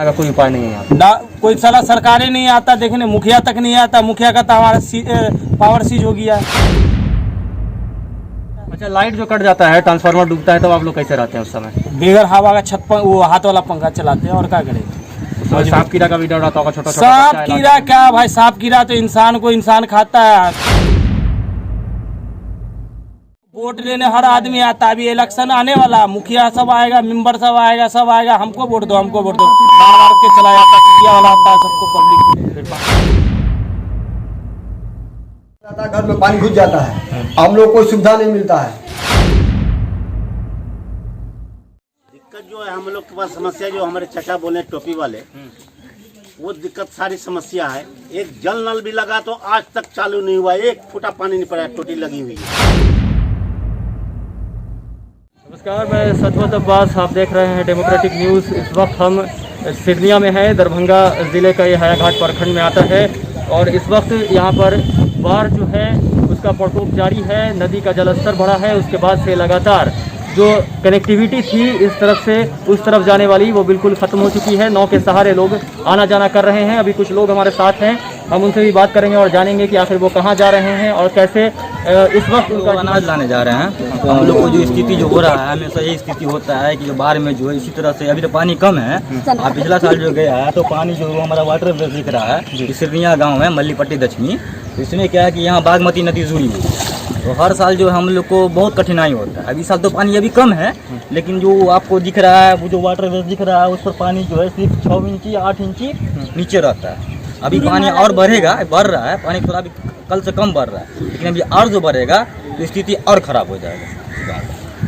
का कोई उपाय नहीं है ना कोई साला सरकारें नहीं आता देखने, मुखिया तक नहीं आता। मुखिया का तो हमारा पावर सीज हो गया। अच्छा, लाइट जो कट जाता है, ट्रांसफार्मर डूबता है, तब आप लोग कैसे रहते हैं उस समय? बेगर हवा का छत पर वो हाथ वाला पंखा चलाते हैं और क्या करें। और सांप कीड़ा का भी डर रहता होगा? छोटा सांप कीड़ा क्या भाई, सांप कीड़ा तो इंसान को इंसान खाता है। वोट लेने हर आदमी आता है। अभी इलेक्शन आने वाला, मुखिया सब आएगा, मेंबर सब आएगा, सब आएगा, हमको वोट दो, हमको वोट दो, मार मार के चला जाता है। चिड़िया वाला आता है, सबको पब्लिक घर में पानी घुस जाता है, हम लोग को सुविधा नहीं मिलता है। दिक्कत जो है हम लोग के पास समस्या, जो हमारे चचा बोले टोपी वाले, वो दिक्कत सारी समस्या है। एक जल नल भी लगा तो आज तक चालू नहीं हुआ, एक फुटा पानी नहीं पड़ा, टोटी लगी हुई है। नमस्कार, मैं सतवत अब्बास, आप देख रहे हैं डेमोक्रेटिक न्यूज़। इस वक्त हम सिडनिया में हैं। दरभंगा ज़िले का ये हायाघाट प्रखंड में आता है और इस वक्त यहाँ पर बाढ़ जो है उसका प्रकोप जारी है। नदी का जलस्तर बढ़ा है। उसके बाद से लगातार जो कनेक्टिविटी थी इस तरफ से उस तरफ जाने वाली, वो बिल्कुल ख़त्म हो चुकी है। नाव के सहारे लोग आना जाना कर रहे हैं। अभी कुछ लोग हमारे साथ हैं, हम उनसे भी बात करेंगे और जानेंगे कि आखिर वो कहाँ जा रहे हैं और कैसे इस वक्त उनका अनाज लाने जा रहे हैं। तो हम लोग को जो स्थिति जो हो रहा है, हमेशा यही स्थिति होता है कि जो बाढ़ में जो है इसी तरह से अभी तो पानी कम है। अब पिछला साल जो गया है तो पानी जो हमारा वाटर वेव दिख रहा है, सिरनिया गाँव है, मल्लीपट्टी दक्षिणी, तो इसमें क्या है कि यहाँ बागमती नदी जुड़ी हुई है। तो हर साल जो हम लोग को बहुत कठिनाई होता है। अभी साल तो पानी अभी कम है, लेकिन जो आपको दिख रहा है वो जो वाटर वेव दिख रहा है उस पर पानी जो है सिर्फ 6 इंची 8 इंची नीचे रहता है। अभी पानी और बढ़ेगा, बढ़ रहा है पानी, थोड़ा अभी कल से कम बढ़ रहा है, लेकिन अभी और जो बढ़ेगा तो स्थिति और ख़राब हो जाएगा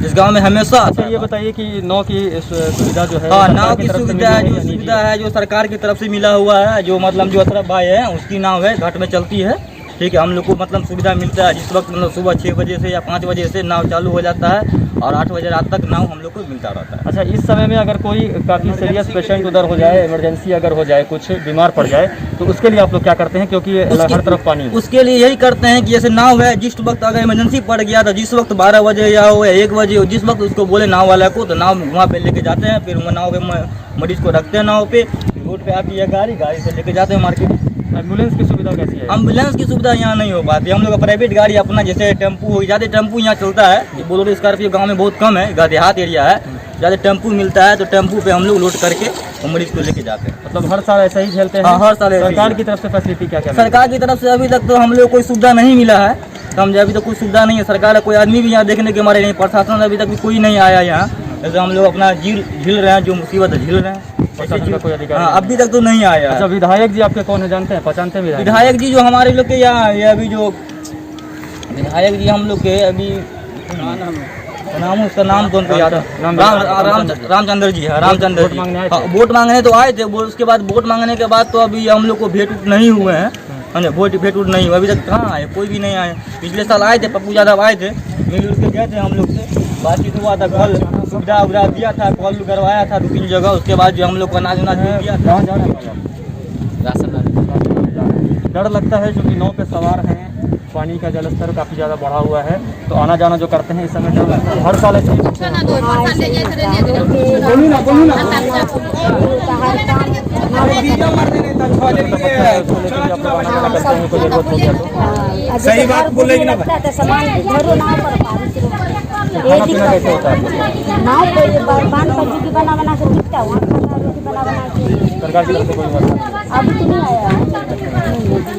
इस गांव में हमेशा। अच्छा, ये बताइए कि नाव की सुविधा जो है, हाँ, नाव की सुविधा है जो सरकार की तरफ से मिला हुआ है। जो मतलब जो अशरफ भाई है उसकी नाव है, घाट में चलती है, ठीक है। हम लोग को मतलब सुविधा मिलता है। जिस वक्त मतलब सुबह 6 बजे से या 5 बजे से नाव चालू हो जाता है और 8 बजे रात तक नाव हम लोग को मिलता रहता है। अच्छा, इस समय में अगर कोई काफ़ी सीरियस पेशेंट उधर हो जाए, इमरजेंसी अगर हो जाए, कुछ बीमार पड़ जाए, तो उसके लिए आप लोग क्या करते हैं? क्योंकि हर तरफ पानी है। उसके लिए यही करते हैं कि जैसे नाव है, जिस वक्त अगर इमरजेंसी पड़ गया तो जिस वक्त 12 बजे या हो या 1 बजे हो, जिस वक्त उसको बोले नाव वाला को, तो नाव वहाँ पे लेके जाते हैं। फिर नाव पे मरीज को रखते हैं, नाव पे रोड पे आती है गाड़ी से लेके जाते हैं मार्केट। एम्बुलेंस की सुविधा कैसी है? एम्बुलेंस की सुविधा यहाँ नहीं हो पाती। हम लोग का प्राइवेट गाड़ी अपना, जैसे टेम्पू हो, ज़्यादा टेम्पू यहाँ चलता है। बोलो स्कॉर्पियो गांव में बहुत कम है, देहात एरिया है, ज़्यादा टेम्पू मिलता है, तो टेम्पू पे हम लोग लोड करके मरीज को लेके जाते हैं। मतलब हर साल ऐसा ही झेलते हैं? हाँ, हर साल। सरकार की तरफ से फैसिलिटी क्या क्या? सरकार की तरफ से अभी तक तो हम लोग कोई सुविधा नहीं मिला है। हम अभी तो कोई सुविधा नहीं है। सरकार कोई आदमी भी यहाँ देखने के हमारे नहीं, प्रशासन अभी तक भी कोई नहीं आया यहाँ। जैसे हम लोग अपना झील रहे हैं, जो मुसीबत झील रहे हैं, कोई अधिकारी? हाँ, अभी तक तो नहीं आया। अच्छा, विधायक जी आपके कौन है, जानते हैं, पहचानते हैं? विधायक जी जो हमारे लोग के यहाँ ये अभी जो विधायक जी हम लोग के अभी नाम, उसका नाम तो उनको याद है, रामचंद्र जी है। रामचंद्र वोट मांगने तो आए थे। उसके बाद वोट मांगने के बाद तो अभी हम लोग को भेंट नहीं हुए हैं, भेंट नहीं हुआ अभी तक। कहाँ आए? कोई भी नहीं आए। पिछले साल आए थे, पप्पू यादव आए थे, मिलजुल के गए थे, हम लोग से बातचीत हुआ था, कल सुविधा उविधा दिया था, कॉल करवाया था 2-3 जगह। उसके बाद जो हम लोग को अनाज दिया था। राशन डर लगता है क्योंकि नाव पे सवार हैं, पानी का जलस्तर काफ़ी ज़्यादा बढ़ा हुआ है, तो आना जाना जो करते हैं इस समय डर लगता है। हर साल ऐसे सही बात बोलेगी ना। खाना पीना कैसे होता है? सरकार की तरफ से कोई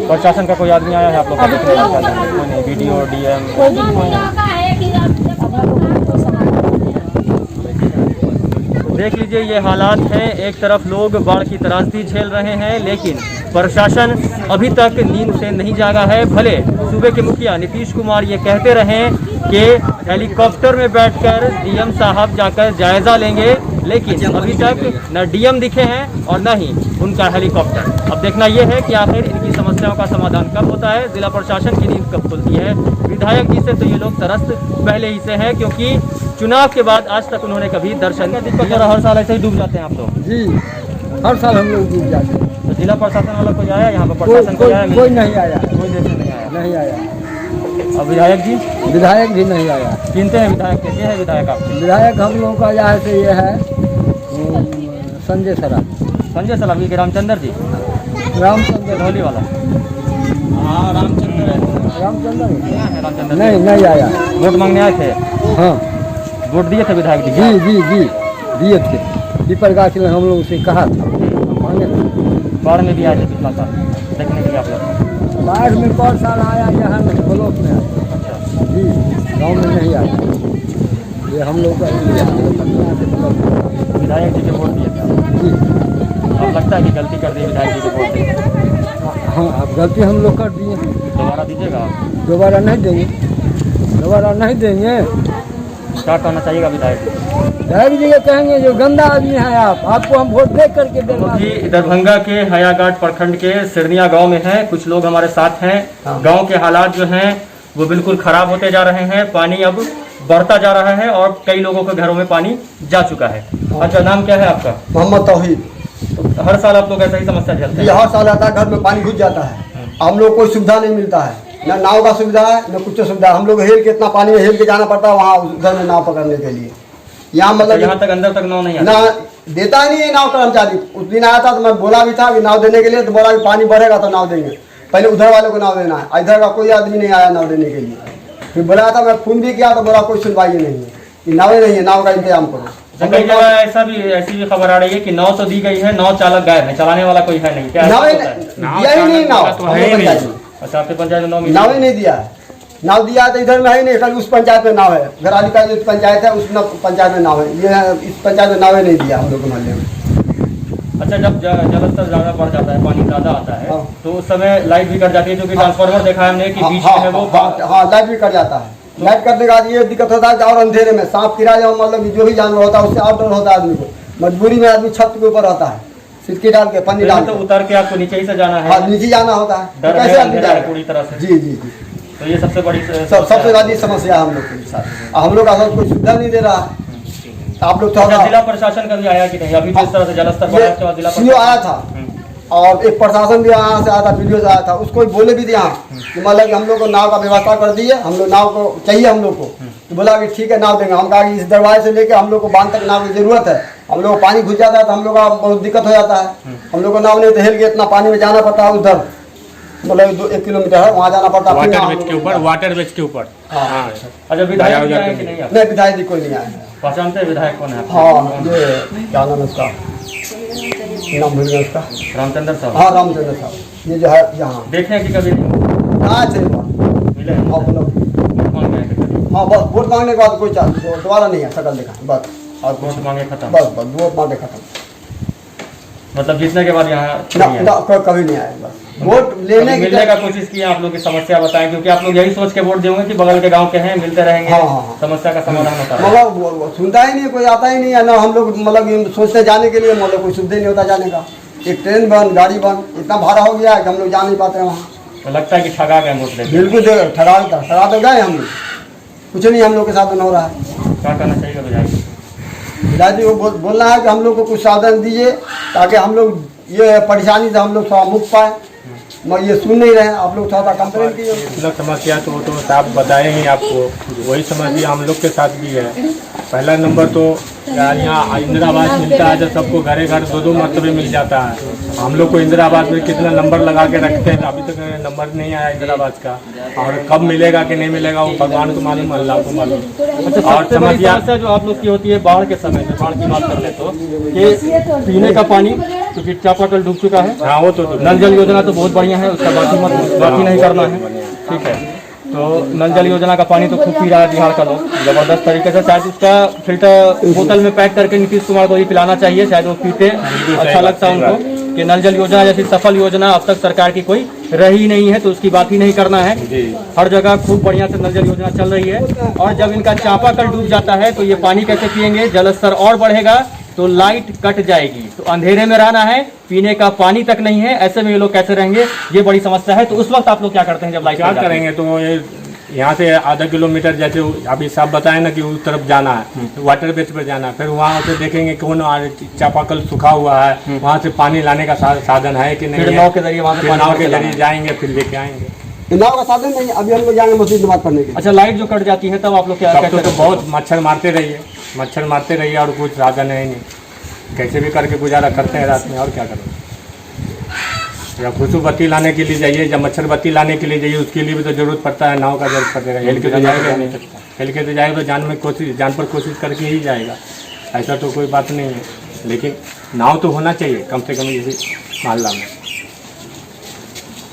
प्रशासन का कोई आदमी आया है आप लोग का? वीडियो DM देख लीजिए, ये हालात हैं। एक तरफ लोग बाढ़ की त्रासदी झेल रहे हैं, लेकिन प्रशासन अभी तक नींद से नहीं जागा है। भले सूबे के मुखिया नीतीश कुमार ये कहते रहे कि हेलीकॉप्टर में बैठकर DM साहब जाकर जायजा लेंगे, लेकिन अभी तक न DM दिखे हैं और न ही उनका हेलीकॉप्टर। अब देखना यह है कि आखिर इनकी समस्याओं का समाधान कब होता है, जिला प्रशासन की नींद कब खुलती है। विधायक जी से तो ये लोग त्रस्त पहले ही से हैं, क्योंकि चुनाव के बाद आज तक उन्होंने कभी दर्शन का दिक्कत। हर साल ऐसे ही डूब जाते हैं आप लोग? जी, हर साल हम लोग डूब जाते हैं। तो जिला प्रशासन वाला कोई आया यहाँ पर? प्रशासन कोई आया? कोई नहीं आया, कोई देखने नहीं आया। नहीं आया। अब विधायक जी? विधायक भी नहीं आया। चिंते हैं विधायक? कैसे है विधायक आपके? विधायक हम लोगों का यहाँ से ये है संजय सराफ। संजय सलामी के रामचंद्र जी, रामचंद्र धौली वाला। हाँ रामचंद्र है। रामचंद्र है रामचंद्र नहीं नहीं आया। वोट मांगने आए थे, हाँ वोट दिए थे विधायक जी? जी दिए थे। पीपल गाछ में हम लोग से कहा था मांगे थे। बाढ़ में भी आए थे पिछला साल देखने के लिए आप लोग? बाढ़ में कौन साल आया, यहाँ नहीं ब्लॉक में आया। अच्छा, जी गाँव में नहीं आया। ये हम लोग का विधायक जी के वोट दिए थे। जी अब लगता है कि गलती कर दी विधायक जी के वोट देकर? हाँ अब गलती हम लोग कर दिए। दोबारा दीजिएगा आप? दोबारा नहीं देंगे, दोबारा नहीं देंगे। क्या कहना चाहिएगा विधायक जी? विधायक जी के कहेंगे जो गंदा आदमी है आपको हम वोट दे करके देना। जी दरभंगा के हयाघाट प्रखंड के सिरनिया गांव में हैं, कुछ लोग हमारे साथ हैं। गांव के हालात जो हैं वो बिल्कुल खराब होते जा रहे हैं, पानी अब बढ़ता जा रहा है और कई लोगों के घरों में पानी जा चुका है। अच्छा, नाम क्या है आपका? मोहम्मद तौहीद। तो हर साल आप लोग ऐसा ही समस्या झेलते हैं? हर साल आता है, घर में पानी घुस जाता है। हम लोग कोई सुविधा नहीं मिलता है, न नाव का सुविधा है न कुछ सुविधा। हम लोग हेल के इतना पानी में हेल के जाना पड़ता है वहाँ उधर में नाव पकड़ने के लिए। यहाँ मतलब यहाँ तक अंदर तक नाव नहीं आता? ना देता ही नहीं है नाव कर्मचारी। उस दिन आया था तो मैं बोला भी था कि नाव देने के लिए, तो बोला कि पानी बढ़ेगा तो नाव देंगे, पहले उधर वाले को नाव देना है। इधर का कोई आदमी नहीं आया नाव देने के लिए। फिर बोला था, मैं फोन भी किया तो बोला कोई सुनवाई नहीं है, कि नावें नहीं है, नाव का इंतजाम करो। कई जगह ऐसी भी खबर आ रही है कि नाव तो दी गई है, नाव चालक गायब है, चलाने वाला कोई है नहीं। क्या नावें दिया ही नहीं, नाव अच्छा आपके पंचायत में नाव ही नहीं दिया है। नाव दिया तो इधर में है नहीं, खाली उस पंचायत में नाव है। घराली का जो पंचायत है उस पंचायत में नाव है, ये इस पंचायत में नाव ही नहीं दिया हम लोग के मोहल्ले में। अच्छा, जब जलस्तर ज्यादा बढ़ जाता है, पानी ज्यादा आता है, तो उस समय लाइट भी कट जाती है, क्योंकि ट्रांसफार्मर देखा है हमने कि बीच में है वो। हाँ लाइट भी कट जाता है। लाइट कटने के बाद ये दिक्कत होता है कि और अंधेरे में सांप कीड़ा जो मतलब जो भी जानवर होता है उससे और डर होता है आदमी को। मजबूरी में आदमी छत के ऊपर रहता है, सिटकी डाल के पन्नी डाल तो उतर के आपको नीचे ही से जाना है। हाँ नीचे जाना होता है, डर कैसे आदमी है जाएगा? पूरी तरह से। जी जी जी, तो ये सबसे बड़ी सबसे बड़ी समस्या है हम लोग के साथ। हम लोग का कोई सुविधा नहीं दे रहा है। आप लोग थोड़ा जिला प्रशासन का भी आया कि नहीं? अभी जिस तरह से जलस्तर बढ़ा है, जिला सीओ आया था और एक प्रशासन भी यहाँ से आया था, वीडियो से आया था। उसको बोले भी थे यहाँ कि मतलब कि हम लोग को नाव का व्यवस्था कर दिए, हम लोग नाव को चाहिए हम लोग को। तो बोला कि ठीक है नाव देंगे। हम कहा कि इस दरवाजे से लेके हम लोग को बांध तक नाव की जरूरत है। हम लोग को पानी घुस जाता है तो हम लोग का बहुत दिक्कत हो जाता है। हम लोग को नाव नहीं तो हेल के इतना पानी में जाना पड़ता है, उधर मतलब 1 किलोमीटर है, वहाँ जाना पड़ता है। वाटर ब्रिज के ऊपर, वाटर ब्रिज के ऊपर। हाँ अच्छा, विधायक भी आए कि नहीं? नहीं विधायक जी कोई नहीं आया। पहचानते हैं विधायक कौन है? हाँ ये क्या नाम है उसका, नाम भूल गया उसका। रामचंद्र साहब। हाँ रामचंद्र साहब, ये जो है यहाँ देखे हैं कि कभी आए थे मिले? हाँ बोलो। वोट मांगे हैं कभी? हाँ बस वोट मांगने के बाद कोई दोबारा नहीं है, शकल देखा बस। और कुछ वोट मांगे खत्म? बस वोट मांगे खत्म। मतलब जीतने के बाद यहाँ कभी नहीं आए। बस वोट लेने मिलने का कोशिश किया, आप लोग की समस्या बताएं, क्योंकि आप लोग यही सोच के वोट देंगे कि बगल के गांव के हैं, मिलते रहेंगे। हाँ। समस्या का समाधान होता है। मतलब सुनता ही नहीं, कोई आता ही नहीं है ना। हम लोग मतलब सोचते जाने के लिए, मतलब कोई सुविधा नहीं होता जाने का। एक ट्रेन बंद, गाड़ी बंद, इतना भाड़ा हो गया है कि हम लोग जा नहीं पाते वहाँ। तो लगता है कि ठगा गए वोट लेके? बिल्कुल ठगा तो गए हम लोग, कुछ नहीं हम लोग के साथ हो रहा है। क्या करना चाहिए विधायक? विधायक जी को बोलना है कि हम लोग को कुछ साधन दीजिए ताकि हम लोग ये परेशानी से हम लोग थोड़ा मुक्त पाए। मगर ये सुन नहीं रहे हैं। आप लोग थोड़ा कंप्लेन कीजिए। इतना समस्या तो साहब बताएंगे आपको। वही समस्या हम लोग के साथ भी है। पहला नंबर तो यार यहाँ इंदिरा आवास मिलता है, जब सबको घरे घर 2-2 मरतबे मिल जाता है। हम लोग को इंदिरा आवास में कितना नंबर लगा के रखते हैं, अभी तक नंबर नहीं आया इंदिरा आवास का। और कब मिलेगा कि नहीं मिलेगा वो भगवान को मालूम, अल्लाह को मालूम। और समस्या जो आप लोग की होती है बाढ़ के समय में, बाढ़ की बात कर ले तो कि पीने का पानी, क्योंकि चापाकल डूब चुका है। हाँ वो तो नल जल योजना तो बहुत बढ़िया है, उसका बाकी नहीं करना है, ठीक है। तो नल जल योजना का पानी तो खूब पी रहा है बिहार का लोग, जबरदस्त तरीके से। शायद उसका फिल्टर बोतल में पैक करके नीतीश कुमार को ही पिलाना चाहिए, शायद वो पीते, अच्छा लगता है उनको। कि नल जल योजना जैसी सफल योजना अब तक सरकार की कोई रही नहीं है, तो उसकी बात ही नहीं करना है। हर जगह खूब बढ़िया से नल जल योजना चल रही है। और जब इनका चापाकल डूब जाता है तो ये पानी कैसे पियेंगे? जलस्तर और बढ़ेगा तो लाइट कट जाएगी, तो अंधेरे में रहना है, पीने का पानी तक नहीं है, ऐसे में ये लोग कैसे रहेंगे? ये बड़ी समस्या है। तो उस वक्त आप लोग क्या करते हैं जब लाइट क्या करेंगे? तो ये यहाँ से आधा किलोमीटर जैसे अभी सब बताए ना कि उस तरफ जाना है, वाटर बेस पर जाना है। फिर वहाँ से देखेंगे कौन चापाकल सूखा हुआ है, वहाँ से पानी लाने का साधन है कि नहीं। नाव के जरिए वहाँ से नाव के जरिए जाएंगे, फिर लेके आएंगे। नाव का साधन नहीं, अभी हम लोग जाएंगे मस्जिद नमाज पढ़ने के। अच्छा, लाइट जो कट जाती है तब आप लोग क्या तब तो बहुत मच्छर मारते रहिए और कुछ साधन है नहीं। कैसे भी करके गुजारा करते हैं रात में, और क्या करें। या खुशबू बत्ती लाने के लिए जाइए, या मच्छर बत्ती लाने के लिए जाइए, उसके लिए भी तो जरूरत पड़ता है, नाव का जरूरत पड़ेगा। हेल के तो जाएगा नहीं, हेल के तो जाएगा तो जान पर कोशिश करके ही जाएगा, ऐसा तो कोई बात नहीं है। लेकिन नाव तो होना चाहिए कम से कम इसी मोहल्ला में।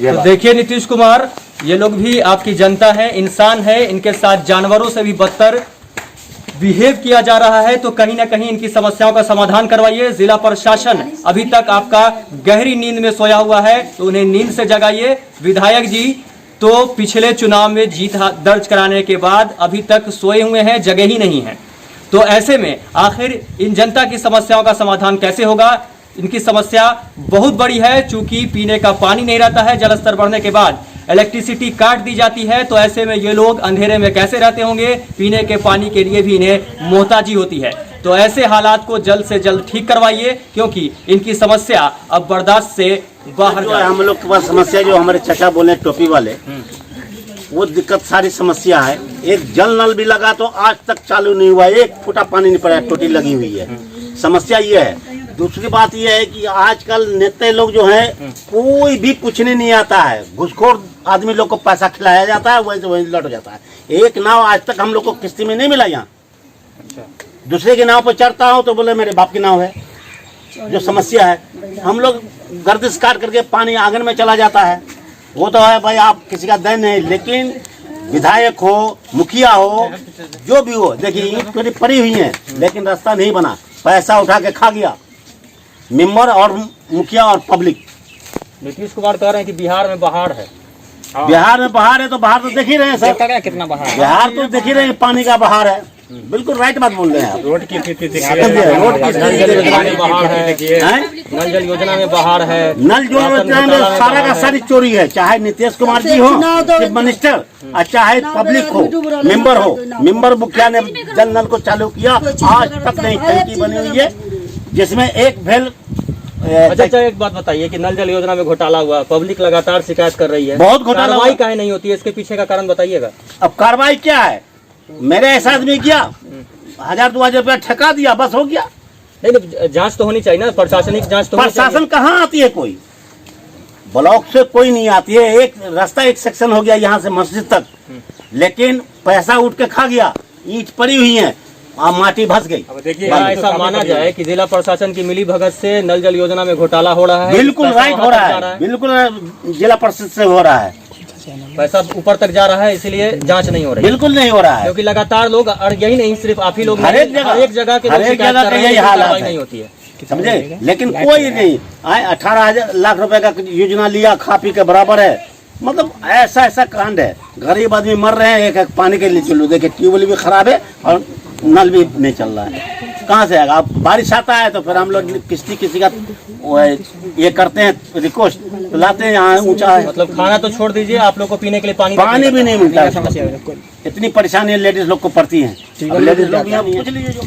तो देखिए नीतीश कुमार, ये लोग भी आपकी जनता है, इंसान है, इनके साथ जानवरों से भी बदतर बिहेव किया जा रहा है। तो कहीं ना कहीं इनकी समस्याओं का समाधान करवाइए। जिला प्रशासन अभी तक आपका गहरी नींद में सोया हुआ है, तो उन्हें नींद से जगाइए। विधायक जी तो पिछले चुनाव में जीत दर्ज कराने के बाद अभी तक सोए हुए हैं, जगह ही नहीं है। तो ऐसे में आखिर इन जनता की समस्याओं का समाधान कैसे होगा? इनकी समस्या बहुत बड़ी है, चूंकि पीने का पानी नहीं रहता है, जलस्तर बढ़ने के बाद इलेक्ट्रिसिटी काट दी जाती है। तो ऐसे में ये लोग अंधेरे में कैसे रहते होंगे? पीने के पानी के लिए भी इन्हें मोहताजी होती है। तो ऐसे हालात को जल्द से जल्द ठीक करवाइए, क्योंकि इनकी समस्या अब बर्दाश्त से बाहर जो है हम लोग के पास समस्या, जो हमारे चचा बोले टोपी वाले, वो दिक्कत सारी समस्या है। एक जल नल भी लगा तो आज तक चालू नहीं हुआ, एक फुटा पानी नहीं पड़ा, टोटी लगी हुई है। समस्या ये है। दूसरी बात यह है कि आजकल नेता लोग जो हैं, कोई भी पूछने नहीं आता है। घुसखोर आदमी लोग को पैसा खिलाया जाता है, वही से वही लौट जाता है। एक नाव आज तक हम लोग को किस्ती में नहीं मिला यहाँ। दूसरे की नाव पर चढ़ता हूँ तो बोले मेरे बाप की नाव है। जो समस्या है, हम लोग गर्दिश काट करके पानी आंगन में चला जाता है। वो तो है भाई, आप किसी का दैन है, लेकिन विधायक हो, मुखिया हो, जो भी हो, देखिए ईंट पड़ी हुई है, लेकिन रास्ता नहीं बना, पैसा उठा के खा गया मेंबर और मुखिया और पब्लिक। नीतीश कुमार कह रहे हैं कि बिहार में बाढ़ है। बिहार में बाहर है तो बाहर तो देख ही रहे हैं सर, कितना बाढ़ बिहार तो देख ही रहे हैं, पानी का बाहर है। बिल्कुल राइट बात बोल रहे हैं आप। रोड की स्थिति देखिए, रोड की नल जल योजना में बाढ़ है, हैं? नल जल योजना में बाढ़ है, नल जो योजना में सारा का सारी चोरी है। चाहे नीतीश कुमार जी हो, चीफ मिनिस्टर, और चाहे पब्लिक हो, मेंबर हो, मेंबर मुखिया ने जल नल को चालू किया, आज तक नहीं टंकी बनी हुई है जिसमें एक भेल। अच्छा एक बात बताइए कि नल जल योजना में घोटाला हुआ, पब्लिक लगातार शिकायत कर रही है, बहुत घोटाला कार्रवाई हुआ। काहे नहीं होती है? इसके पीछे का कारण बताइएगा। अब कार्रवाई क्या है? मेरे एहसास में किया 1000-2000 रुपया ठका दिया, बस हो गया। नहीं, जांच तो होनी चाहिए ना, प्रशासनिक जांच तो होनी चाहिए। प्रशासन कहाँ आती है? कोई ब्लॉक से कोई नहीं आती है। एक रास्ता, एक सेक्शन हो गया यहाँ से मस्जिद तक, लेकिन पैसा उठ के खा गया। ईंट पड़ी हुई है, माटी भस गई। अब देखिए, क्या ऐसा माना जाए कि जिला प्रशासन की मिली भगत से नल जल योजना में घोटाला हो रहा है? बिल्कुल पैसा राइट वहाँ हो तक रहा जा है, बिल्कुल जिला परिषद से हो रहा है, पैसा ऊपर तक जा रहा है, इसलिए जांच नहीं हो रही। बिल्कुल नहीं हो रहा है। क्योंकि लगातार लोग, और यही नहीं सिर्फ आप ही लोग, हर एक जगह, हर एक जगह के लोग हर एक शिकायत जगह कर का रहे हैं, यही लेकिन हालात कार्रवाई है। नहीं होती है। समझे? लेकिन कोई नहीं आए। 18 लाख रुपए का योजना लिया, खा पी के बराबर है। मतलब ऐसा ऐसा कांड है, गरीब आदमी मर रहे हैं। एक पानी के लिए चलो, देखिए ट्यूबवेल भी खराब है और नल भी नहीं चल रहा है। कहाँ से आएगा? अब बारिश आता है तो फिर हम लोग किसी का ये करते हैं रिक्वेस्ट, तो लाते हैं यहाँ ऊंचा है। मतलब खाना तो छोड़ दीजिए, आप लोग को पीने के लिए पानी भी नहीं मिलता है। इतनी परेशानी लेडीज लोग को पड़ती है। लेडीज लोग यहाँ पूछ लीजिए जो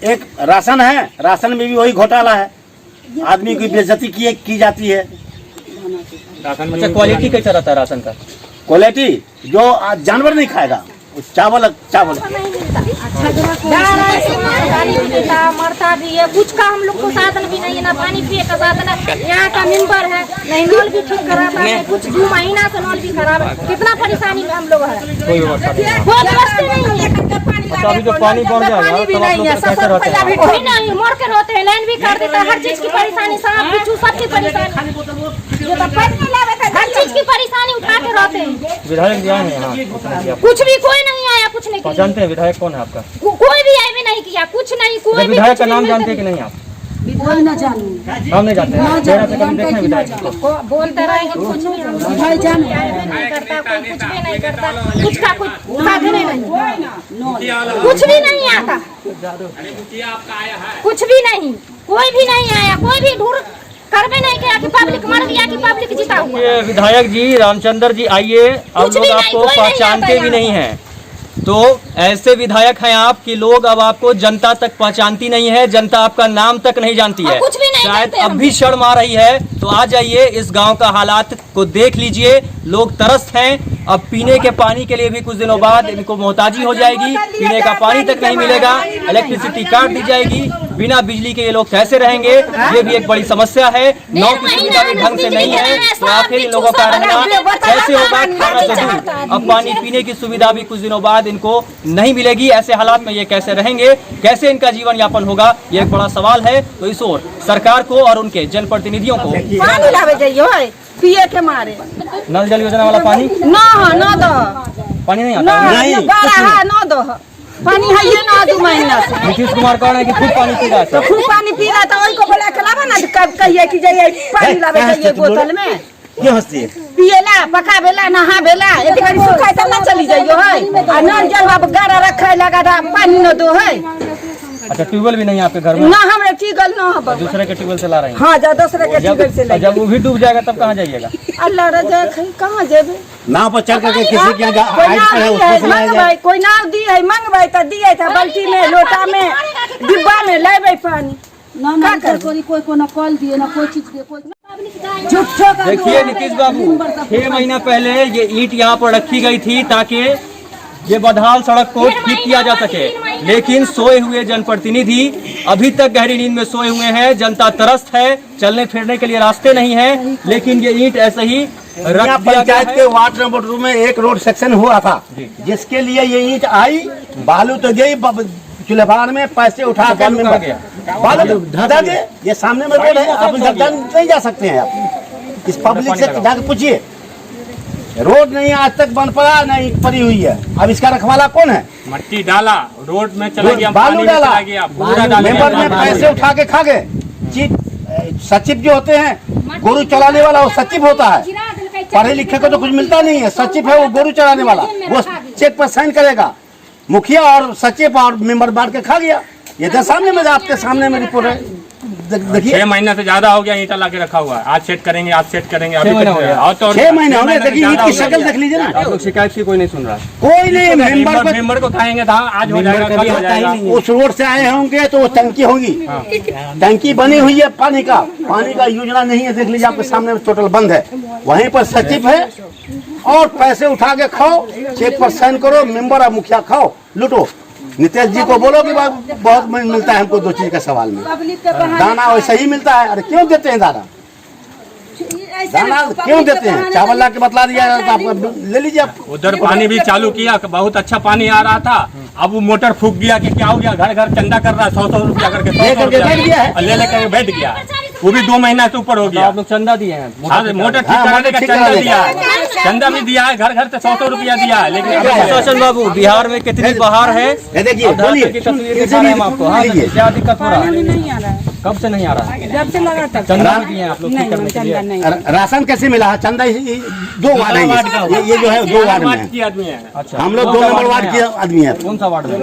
एक राशन है, राशन में भी वही घोटाला है। आदमी की बेइज्जती की जाती है। अच्छा, क्वालिटी कैसा रहता है राशन का? क्वालिटी जो जानवर नहीं खाएगा, चावल मरता भी है। कुछ का हम लोग को साधन भी नहीं है, ना पानी पिए का साधन है। यहाँ का मेंबर है, नहीं नल भी ठीक कराता है, कुछ 2 महीना से नल भी खराब है। कितना परेशानी में हम लोग है, कोई व्यवस्था नहीं है। अच्छा, अभी जो पानी बढ़ जाएगा तो आप लोग कैसे रहते हैं? कोई नहीं, मर के रहते हैं, लाइन भी कर देता है। हर चीज की परेशानी, सांप बिच्छू सबकी परेशानी, हर चीज की परेशानी उठा के रहते हैं। विधायक जी आए हैं यहाँ? कुछ भी कोई नहीं आया, कुछ नहीं किया। जानते हैं विधायक कौन है आपका? कोई भी आए भी नहीं किया, कुछ नहीं। कोई भी विधायक का नाम जानते हैं कि नहीं आप? कोई ना जानू, नाम नहीं जानते हैं? चेहरा पे कभी देखे हैं विधायक को? बोलते रहेंगे कुछ भी नहीं करता, कोई कुछ भी नहीं करता, कुछ का कुछ साधन नहीं, कुछ भी नहीं आता, कुछ भी नहीं, कोई भी नहीं आया, कोई भी ढूंढ करबे नहीं किया कि पब्लिक मर गया कि पब्लिक जीता हुआ। ये विधायक जी रामचंद्र जी आइए, अब लोग आपको पहचानते भी नहीं हैं। तो ऐसे विधायक हैं आप कि लोग अब आपको जनता तक पहचानती नहीं है, जनता आपका नाम तक नहीं जानती है। कुछ भी नहीं शायद जानते अब भी शर्म आ रही है। तो आ जाइए, इस गांव का हालात को देख लीजिए। लोग तरस हैं। अब पीने के पानी के लिए भी कुछ दिनों बाद इनको मोहताजी हो जाएगी। पीने का पानी तक नहीं मिलेगा, इलेक्ट्रिसिटी काट दी जाएगी। बिना बिजली के ये लोग कैसे रहेंगे, ये भी एक बड़ी समस्या है। नौ की सुविधा भी ढंग से नहीं है, तो आखिर इन लोगों का रहना कैसे होगा। खाना तो दूर, अब पानी पीने की सुविधा भी कुछ दिनों बाद इनको नहीं मिलेगी। ऐसे हालात में ये कैसे रहेंगे, कैसे इनका जीवन यापन होगा, ये एक बड़ा सवाल है। तो इस ओर सरकार को और उनके जनप्रतिनिधियों को पानी लावे जाइए पिए के मारे। नल जल योजना वाला पानी न दो, पानी नहीं आता है? न दो पानी है ये ना 2 महीना से। नीतीश कुमार कह रहे हैं कि खूब पानी पी रहा है, तो खूब पानी पी रहा था, वही को बोला के लावा ना, कब कहिए कि जाइए पानी लावे जाइए बोतल में। क्यों हंसती है? पिएला, पका बेला, नहा बेला, एक बार सुखाए तब ना चली जाइयो है। आ नल जल अब गारा रखा लगा था, पानी न दो है। अच्छा, ट्यूबवेल भी नहीं है आपके घर में? ना हमरे टीगल न हो, दूसरे के ट्यूबवेल से ला रहे हैं? हाँ, जा दूसरे के टीगल से ले। जब वो भी डूब जाएगा तब कहाँ जाइएगा? अल्लाह रजा कहाँ जेबे? नाव पर चढ़ करके किसी के यहाँ कोई नाव दी है, मंगवाई तो दिए था, बाल्टी में, लोटा में, डिब्बा में लेबे पानी। कोई को ना कॉल दिए ना कोई चीज दिए, कोई देखिए नीतीश बाबू, 6 महीना पहले ये ईंट यहाँ पर रखी गई थी ताकि ये बदहाल सड़क को ठीक किया जा सके, लेकिन सोए हुए जनप्रतिनिधि अभी तक गहरी नींद में सोए हुए हैं। जनता त्रस्त है, चलने फिरने के लिए रास्ते नहीं है, लेकिन ये ईंट ऐसे ही रख दिया गया पंचायत है। के वार्ड नंबर 2 में एक रोड सेक्शन हुआ था, जिसके लिए ये ईंट आई, बालू तो गई चुलेभार में, पैसे उठा कर बालू धदा गए। ये सामने में रोड है, आप नहीं जा सकते हैं। आप इस पब्लिक से जाकर पूछिए, रोड नहीं आज तक बन पड़ा, नहीं पड़ी हुई है। अब इसका रखवाला कौन है? मट्टी डाला, रोड में चला गया, बालू पानी डाला, चला गया, पूरा डाला मेंबर में पैसे उठा के खा गए। चीफ सचिव जो होते हैं, गोरू चलाने वाला वो सचिव होता है, पढ़े लिखे को तो कुछ मिलता नहीं है। सचिव है वो गोरू चलाने वाला, वो चेक पर साइन करेगा। मुखिया और सचिव और मेंबर बांट के खा गया। ये तो सामने में, आपके सामने में रिपोर्ट है, देखिए। 6 महीने से ज्यादा हो गया ईंटा ला के रखा हुआ है। आज सेट करेंगे, आज सेट करेंगे, अभी 6 महीने हो गया। और तो 6 महीने हो गए। देखिए ईंट की शक्ल देख लीजिए ना। आप लोग शिकायत की कोई नहीं सुन रहा है? कोई नहीं, मेंबर को कहेंगे था आज हो जाएगा, कल हो जाएगा। उस रोड से आए होंगे तो वो टंकी होगी, टंकी बनी हुई है पानी का योजना नहीं है। देख लीजिए आपके सामने में टोटल बंद है। वहीं पर सचिव है और पैसे उठा के खाओ, चेक पर साइन करो, मेंबर और मुखिया खाओ, लूटो। नीतीश जी को बोलो कि बहुत मिलता है हमको 2 चीज का सवाल में, दाना वैसे ही मिलता है। अरे क्यों देते हैं दाना क्यों देते हैं? चावल ला के बतला दिया तो आप ले लीजिए। आप उधर पानी भी चालू किया, बहुत अच्छा पानी आ रहा था। अब वो मोटर फूक गया कि क्या हो गया, घर घर चंदा कर रहा है 100 रुपया करके, 100 बैठ गया है, ले लेकर बैठ गया। वो भी 2 महीना से ऊपर हो गया। आप लोग चंदा दिए हैं? मोटर ठीक कराने का चंदा दिया है, चंदा भी दिया है, घर घर से 100 रुपया दिया है। लेकिन सुशासन बाबू, बिहार में कितनी बहार है, देखिए बोलिए, की तस्वीर दिखा रहे हैं हम आपको। हाँ, क्या दिक्कत हो रहा है? नहीं आ रहा है, कब से नहीं आ रहा है? जब से लगा तब चंदा भी दिए हैं आप लोग ठीक करने के लिए? नहीं। राशन कैसे मिला है? चंदा 2 वार्ड है, ये जो है 2 वार्ड में की आदमी है। अच्छा, हम लोग 2 नंबर वार्ड के आदमी है। कौन सा वार्ड में?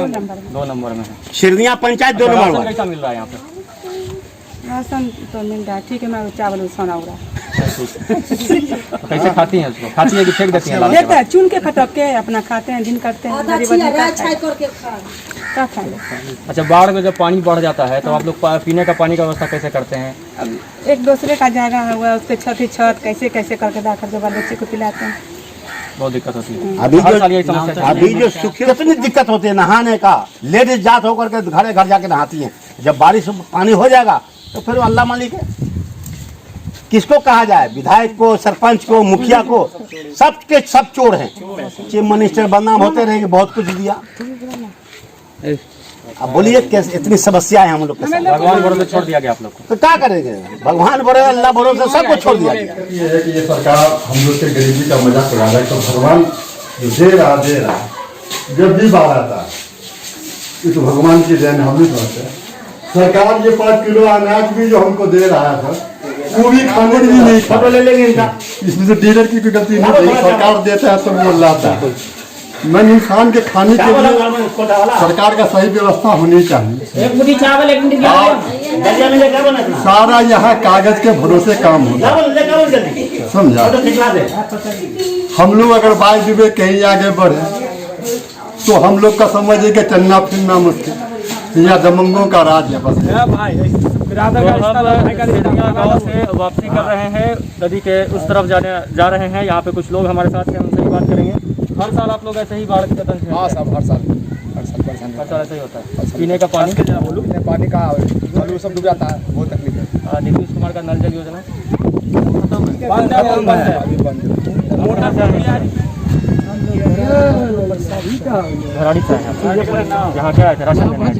2 नंबर में है। Shirniya panchayat 2 number ward. कैसा मिल रहा है यहाँ पे? राशन तो मिल रहा है, ठीक है। मैं चावल सोना उड़ा कैसे खाती हैं उसको? खाती है कि फेंक देती हैं? लाल के लेते हैं, चुन के फटक के अपना खाते हैं, दिन करते हैं। क्या खाए? अच्छा, बाढ़ में जब पानी बढ़ जाता है तो आप लोग पीने का पानी का व्यवस्था कैसे करते हैं? अब एक दूसरे का जगह हुआ, उसके छत कैसे कैसे करके ला करके बाल बच्चे को पिलाते हैं। बहुत दिक्कत होती है। अभी हर साल यही समस्या है। जो सुखी कितनी दिक्कत होती है नहाने का। लेडीज जात होकर के घरे घर जाके नहाती हैं। जब बारिश पानी हो जाएगा तो फिर अल्लाह मालिक है। किसको कहा जाए? विधायक को, सरपंच को, मुखिया को, सब के सब चोर हैं। चीफ मिनिस्टर बदनाम होते रहेंगे, बहुत कुछ दिया। अब बोलिए कैसे इतनी समस्या है हम लोग के साथ। भगवान भरोसे छोड़ दिया गया आप लोग को? तो क्या करेंगे? भगवान भरोसे, अल्लाह भरोसे सबको छोड़ दिया गया। ये है कि ये सरकार हम लोग के गरीबी का मजाक उड़ा रहा है। तो भगवान जो दे रहा जब भी बाढ़ आता है, ये तो भगवान की देन हम भी समझते हैं। सरकार ये 5 किलो अनाज भी जो हमको दे रहा था, वो भी खाने भी नहीं खा ले लेंगे इनका। इसमें तो डीलर की भी गलती नहीं है, सरकार देता है तो वो लाता है। मैं इंसान के खाने के लिए सरकार का सही व्यवस्था होनी चाहिए। सारा यहाँ कागज के भरोसे काम होता है, समझा? हम लोग अगर बाई डूबे कहीं आगे बढ़े तो हम लोग का समझिए कि चलना फिरना मुश्किल, या दमंगों का राज है बस। गाँव से वापसी कर रहे हैं, नदी के उस तरफ जा रहे हैं। यहाँ पे कुछ लोग हमारे साथ हैं, उनसे ही बात करेंगे। हर साल आप लोग ऐसे ही बाढ़ के तंत्र? हाँ साहब, हर साल। हर साल परेशानी हर साल ऐसा ही होता है। पीने का पानी पानी का आलू सब डूब जाता है, बहुत तकलीफ है। नीतीश कुमार का नल जल योजना बंद है, अभी बंद घराड़ी से है, यहाँ क्या है राशन लेने।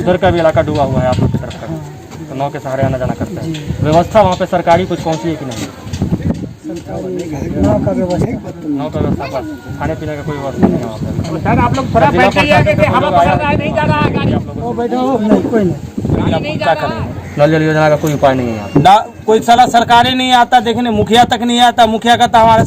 उधर का भी इलाका डूबा हुआ है आप लोग की तरफ का, तो नाव के सहारे आना जाना करते हैं। व्यवस्था वहाँ पे सरकारी कुछ पहुँची है कि नहीं? नाव का व्यवस्था बस, खाने पीने का कोई व्यवस्था नहीं है वहाँ पे। सर आप लोग थोड़ा बैठ जाइए, हवा नहीं जा रहा है गाड़ी। कोई नहीं, क्या करेंगे? नल जल योजना का कोई उपाय नहीं है यहाँ पे। ना कोई साला सरकारी नहीं आता देखने, मुखिया तक नहीं आता, मुखिया का तो हमारा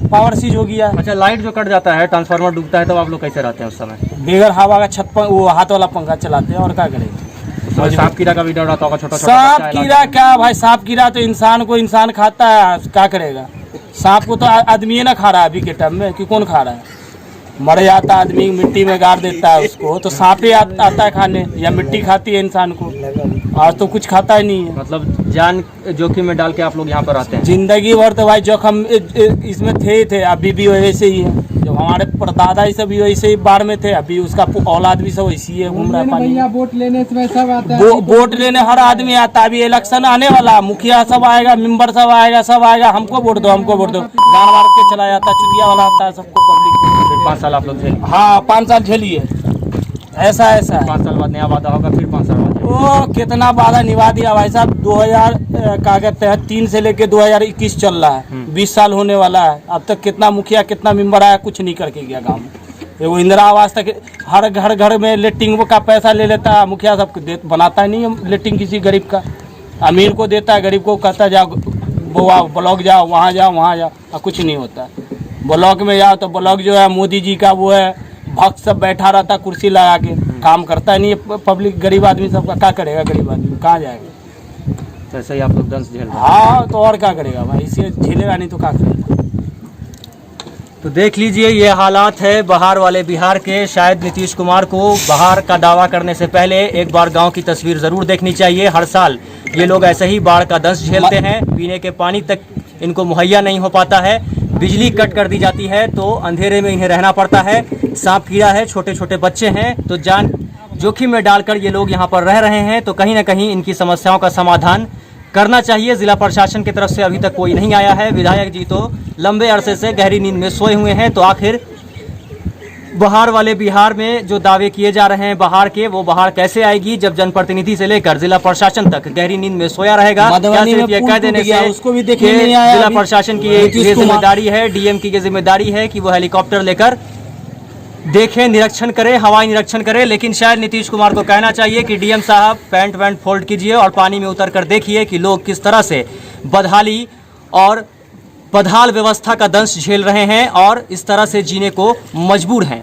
पावर सीज हो गया। अच्छा, लाइट जो कट जाता है, ट्रांसफार्मर डूबता है, तो आप लोग कैसे रहते हैं उस समय? बेगर हवा का छत पर वो हाथ वाला पंखा चलाते हैं और क्या करेंगे। तो सांप कीड़ा का भी डर रहता होगा, छोटा सांप कीड़ा क्या भाई, सांप कीड़ा तो इंसान को इंसान खाता है, क्या करेगा। सांप को तो आदमी ना खा रहा है अभी के टाइम में, कि कौन खा रहा है। मर जाता आदमी, मिट्टी में गाड़ देता है उसको, तो सांप ही आता है खाने, या मिट्टी खाती है इंसान को, और तो कुछ खाता ही नहीं है। मतलब जान जोखिम में डाल के आप लोग यहाँ पर आते हैं? जिंदगी भर तो भाई जोखिम इसमें थे, अभी भी वैसे ही है। जब हमारे परदादा ही सब वैसे ही बाढ़ में थे, अभी उसका औलाद भी सब वैसी है, घूम रहा है पानी। वोट लेने में सब आता है, वोट लेने हर आदमी आता है। अभी इलेक्शन आने वाला, मुखिया सब आएगा, मेंबर सब आएगा, सब आएगा, हमको वोट दो, हमको वोट दो, गाड़ मार के चला जाता है, चुतिया वाला आता है सबको पब्लिक। फिर 5 साल आप लोग झेलिए। हाँ 5 साल झेलिए, ऐसा 5 साल बाद नया वादा होगा, फिर 5 साल बाद। ओ कितना वादा निभा दिया भाई साहब। 2000 क्या कहते हैं 3 से लेके 2021 चल रहा है, 20 साल होने वाला है। अब तक कितना मुखिया कितना मेंबर आया, कुछ नहीं करके गया गाँव में। वो इंदिरा आवास तक हर घर में लेटरिंग का पैसा ले लेता है मुखिया, सब बनाता ही नहीं है लेटरिंग किसी गरीब का। अमीर को देता है, गरीब को कहता है जाओ ब्लॉक जाओ, वहाँ जाओ, और कुछ नहीं होता। ब्लॉक में जाओ तो ब्लॉक जो है मोदी जी का वो है, भक्त सब बैठा रहता कुर्सी लगा के, काम करता ही नहीं है पब्लिक। गरीब आदमी सबका क्या करेगा, गरीब आदमी कहाँ जाएगा। तो ऐसे ही आप लोग दंश झेल रहे हैं। हाँ तो और क्या करेगा भाई, इसे झेलेगा नहीं तो क्या करेगा। तो देख लीजिए, ये हालात है बहार वाले बिहार के। शायद नीतीश कुमार को बहार का दावा करने से पहले एक बार गांव की तस्वीर जरूर देखनी चाहिए। हर साल ये लोग ऐसे ही बाढ़ का दंश झेलते हैं, पीने के पानी तक इनको मुहैया नहीं हो पाता है, बिजली कट कर दी जाती है तो अंधेरे में इन्हें रहना पड़ता है, सांप कीड़ा है, छोटे छोटे बच्चे हैं, तो जान जोखिम में डालकर ये लोग यहाँ पर रह रहे हैं। तो कहीं ना कहीं इनकी समस्याओं का समाधान करना चाहिए। जिला प्रशासन की तरफ से अभी तक कोई नहीं आया है। विधायक जी तो लंबे अरसे से गहरी नींद में सोए हुए हैं। तो आखिर बहार वाले बिहार में जो दावे किए जा रहे हैं बहार के, वो बहार कैसे आएगी जब जनप्रतिनिधि से लेकर जिला प्रशासन तक गहरी नींद में सोया रहेगा? क्या सिर्फ ये कह देने से उसको भी देखने नहीं आया? जिला प्रशासन की ये जिम्मेदारी है, डीएम की ये जिम्मेदारी है कि वो हेलीकॉप्टर लेकर देखें, निरीक्षण करें, हवाई निरीक्षण करें। लेकिन शायद नीतीश कुमार को कहना चाहिए कि डीएम साहब पैंट वैंट फोल्ड कीजिए और पानी में उतर कर देखिए कि लोग किस तरह से बदहाली और बदहाल व्यवस्था का दंश झेल रहे हैं और इस तरह से जीने को मजबूर हैं।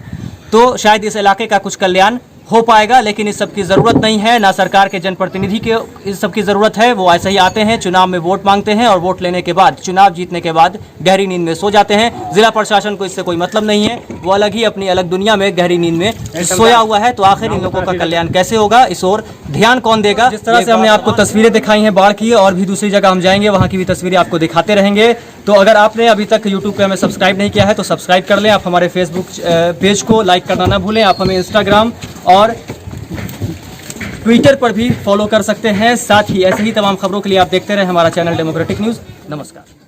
तो शायद इस इलाके का कुछ कल्याण हो पाएगा, लेकिन इस सब की ज़रूरत नहीं है, ना सरकार के जनप्रतिनिधि के इस सब की ज़रूरत है। वो ऐसे ही आते हैं, चुनाव में वोट मांगते हैं और वोट लेने के बाद, चुनाव जीतने के बाद गहरी नींद में सो जाते हैं। जिला प्रशासन को इससे कोई मतलब नहीं है, वो अलग ही अपनी अलग दुनिया में गहरी नींद में सोया हुआ है। तो आखिर इन लोगों का कल्याण कैसे होगा, इस ओर ध्यान कौन देगा? जिस तरह से हमने आपको तस्वीरें दिखाई हैं बाढ़ की, और भी दूसरी जगह हम जाएंगे, वहाँ की भी तस्वीरें आपको दिखाते रहेंगे। तो अगर आपने अभी तक यूट्यूब पे हमें सब्सक्राइब नहीं किया है तो सब्सक्राइब कर लें। आप हमारे फेसबुक पेज को लाइक करना ना भूलें। आप हमें इंस्टाग्राम और ट्विटर पर भी फॉलो कर सकते हैं। साथ ही ऐसे ही तमाम खबरों के लिए आप देखते रहें हमारा चैनल डेमोक्रेटिक न्यूज़। नमस्कार।